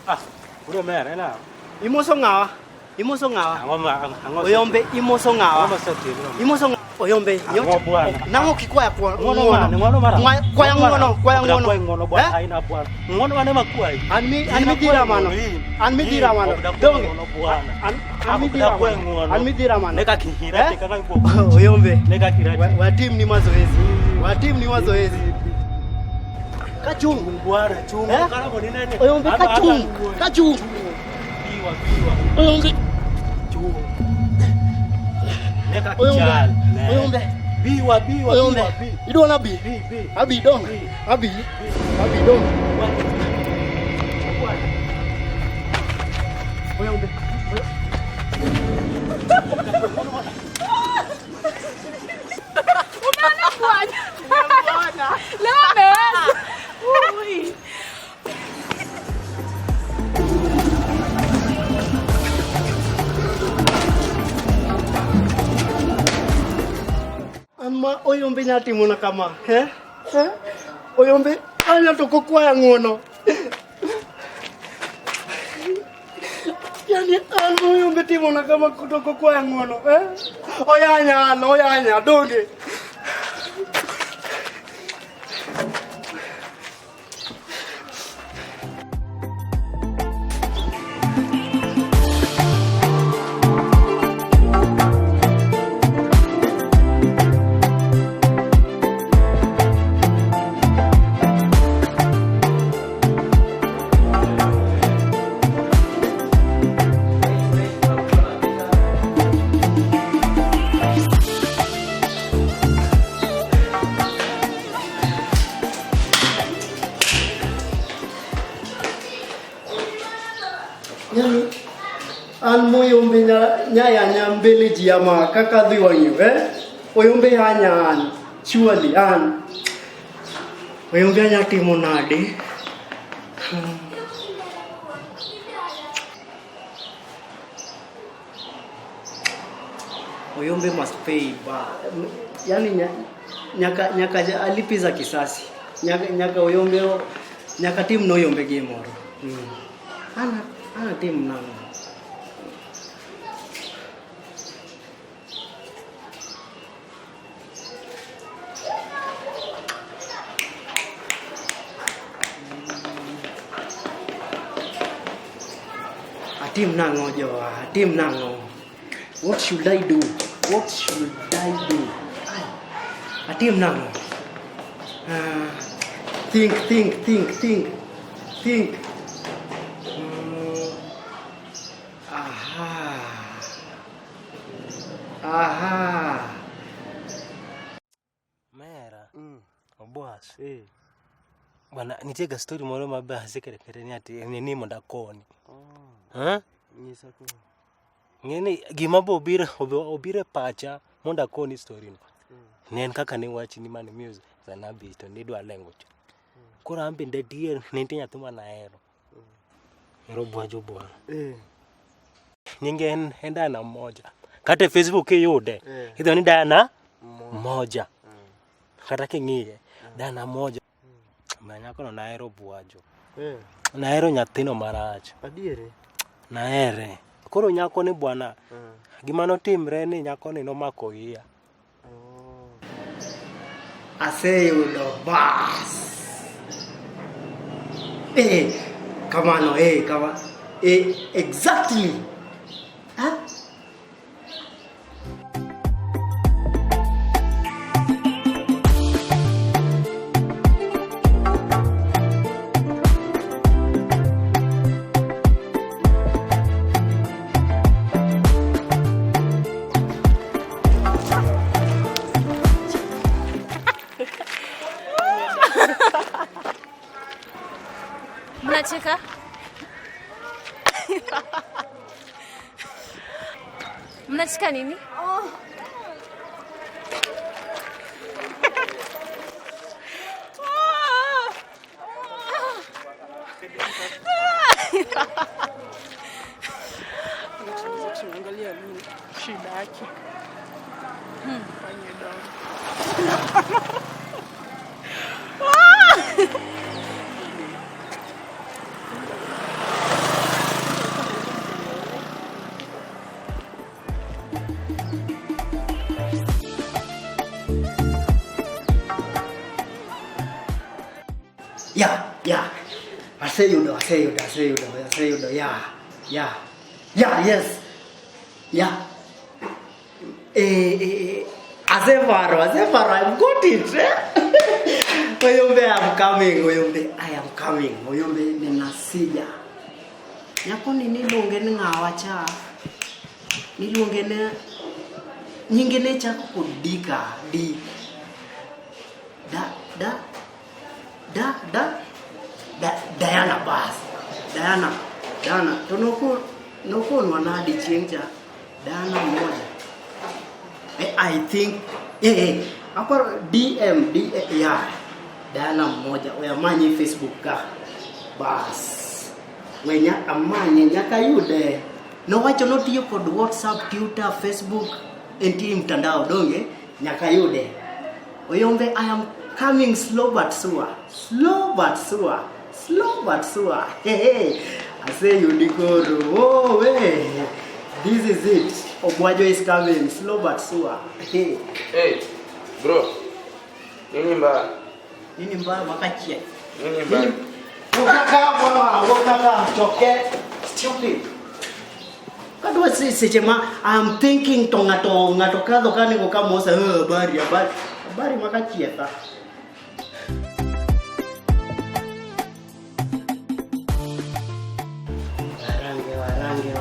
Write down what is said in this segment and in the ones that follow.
Ah, udah mer, enak. Imoso ngawa. Imoso ngawa. Angoma. Oyombe imoso ngawa. Angoma soti. Imoso oyombe Ngono bwana. nango kikwaya kwa Ngono mara. Kwaya ngono. Kwaya ngono bwana haina bwana. Ngono wane makwai. Anmi dira mano. Anmi dira mano. Donge. Anmi dira mano. Neka kihira tika ngai boku. Oyombe. Neka kihira. Wa team ni mazoezi. Wa team ni mazoezi. Kachungu bwana chungu kana boni nene. Oyombe kachungu. Biwa. Oyombe. Chungu. Neka kichal. Oyombe. Biwa. Idona bi. Abi dong. Abi dong. Oyombe. Umeona bwana? Umeona? Leo ameweza. Ui. Ama oyombe nyati muna kama, oyombe anya toko kwaya ngono. Yani oyombe timona kama kutoko kwaya ngono, Oyanya, donge. Yani moyombe nyaya mbele jiyama kakadhi wanyu oyombe hanya surely oyombe hanya timo nade oyombe must pay yani nyaka alipiza kisasi nyaka oyombe nyaka timu no oyombe gemoro ana timu nangu Team nango. What should I do? Team nango. Think. Aha. Mera. Boss. Bwana nitega story moro mabe hasekere ni ati nini monda koni. Nyisa ko. Ngeni gima bo obire pacha monda koni story no. Nen kaka ni wachi ni man music zanabi to ni dwa lengo cho. Kora ambe ndetier nintinya tuma na hero. Bwajo bwana. Nyinge endana mmoja. Kate Facebook yude. Hizo ni dana mmoja. Kata kingie dana mmoja. Manyako no naero bwajo. Naero nyathino marach. Adiere. Naere. Koro nyako ni bwana. Gima no timre ni nyako ni no mako iya. Aseyudo bas. Kama exactly. Mnacheka? Mnacheka nini? Tunaangalia nini shida yake. Fanye dawa. Yeah. I say you do. Yeah. Yes. Yeah. Asevaro, I've got it. Oyombe, I'm coming. I am coming. Oyombe, ninasija. Nyako nilonge ngawacha. Nilonge nyingine cha kudika di. Diana bas. Diana. Tonoko wanadi chenja. Diana moja. I think apa DM ya Diana moja oyamanyi Facebook ka bas wenya amanye nyaka yude no wacho notiyo kod WhatsApp, Twitter, Facebook enti mtandao donge nyaka yude oyombe. I am coming slow but sure. Hey, I say you Dikoro. Oh hey, this is it. Obwajo is coming slow but sure. Hey bro, nini mbaya makachie nini mbaya wakaka choke stupid kadwa sisi chema. I'm thinking ngato kadho kani kokamosa habari makachie ta warange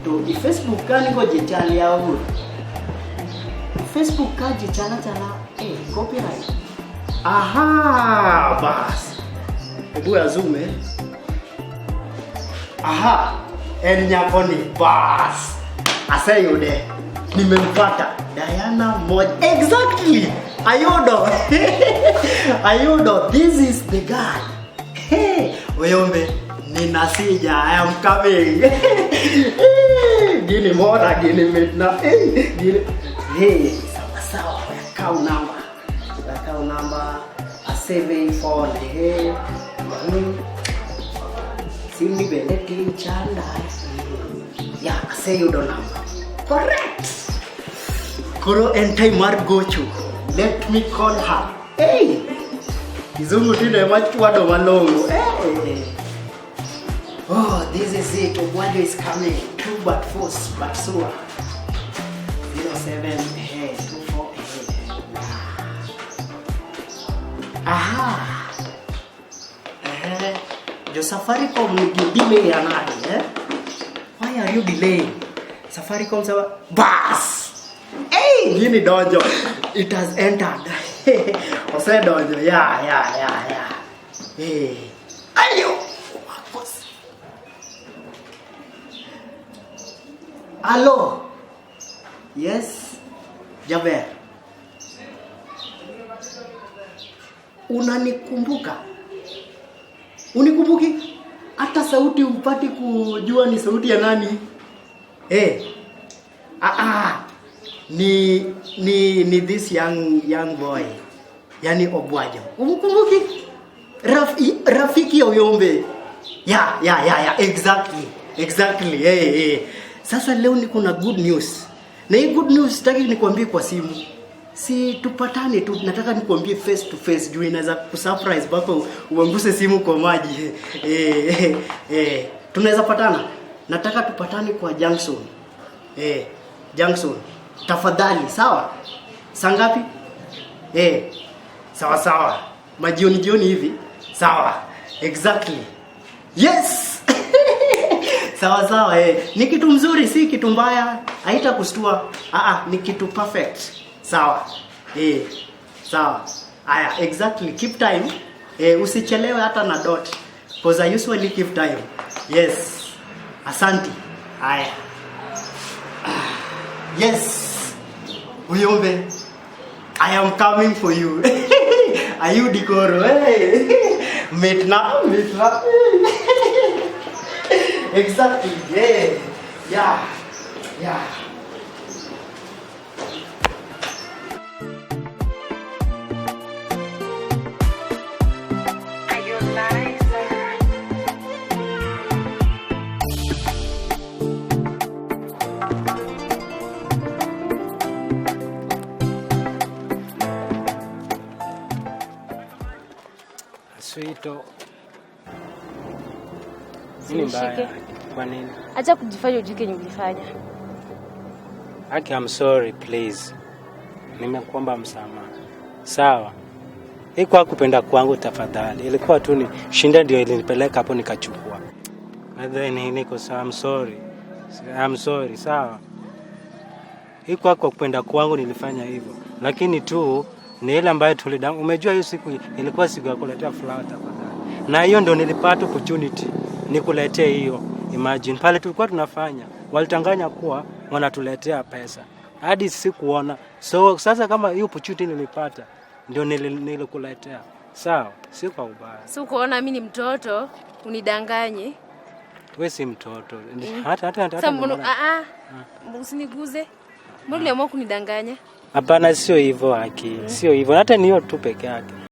to di Facebook kani ko jitali au Facebook kaji chala copyright. Aha, bas. Ebu ya zoom Aha, nyakoni bas. Asayode. Nimempata Diana moja. Exactly. Ayodo, this is the guy. Hey, Oyombe, ninasija. I am coming. Gini mora, gini midna. Hey, sawa, account number, a 7 hey, Simi Beleti Chanda. Yeah, I say you don't number. Correct. Koro entai Margochu. Let me call her. Hey, Izungu tine machwado malongo. Hey. Oh, this is it. Obwajo is coming. 2 but force, but sure. 07 24 Aha. Jo Safaricom delay anadi Why are you delaying? Safaricom sawa bas. Hey, gini dojo. It has entered. Ose dojo. Yeah. Hey. Ayo. Hello. Yes, Jaber. Unanikumbuka? Unikumbuki? Hata sauti upati kujua ni sauti ya nani? Ni this young boy. Yani Obwajo. Unikumbuki? Rafiki Oyombe. Yeah, exactly. Hey. Sasa leo niko na good news. Na hii good news sitaki nikwambie kwa simu. Si tupatane tu, nataka nikwambie face to face juu inaweza kusurprise mpaka uanguse simu kwa maji. Tunaweza patana. Nataka tupatane kwa Junction. Junction. Tafadhali, sawa? Saa ngapi? Sawa. Majioni hivi. Sawa. Exactly. Yes. Sawa. Ni kitu mzuri, si kitu mbaya. Haitakustua. Ni kitu perfect. Sawa. Sawa. Aya, exactly. Keep time. Usichelewe hata na dot. Because I usually keep time. Yes. Asante. Aya. Yes. Oyombe. I am coming for you. Are you Dikoro? Hey. Meet now. Exactly. Yeah. Sweeto. Usinishike. Kwa nini? Acha kujifanya ujike yenye ulifanya. Aki, I'm sorry please. Nimekuomba msamaha. Sawa. Haikuwa kupenda kwangu tafadhali. Ilikuwa tu ni shinda ndio ilinipeleka hapo nikachukua. Niko sawa, I'm sorry, sawa. Haikuwa kwa kupenda kwangu nilifanya hivyo. Lakini tu ni ile ambayo umejua hiyo siku ilikuwa siku ya kuletea flower tafadhali. Na hiyo ndio nilipata opportunity nikuletee hiyo. Imagine pale tulikuwa tunafanya, walitanganya kuwa wanatuletea pesa. Hadi sikuona. So sasa kama hiyo opportunity nilipata ndio nilikuletea. Sawa, si kwa ubaya. Si kuona mimi ni mtoto unidanganye. Wewe si mtoto. Hata Sasa usiniguze. Mbona uliamua kunidanganya? Hapana, sio hivyo Haki. Sio hivyo. Hata ni hiyo tu peke yake.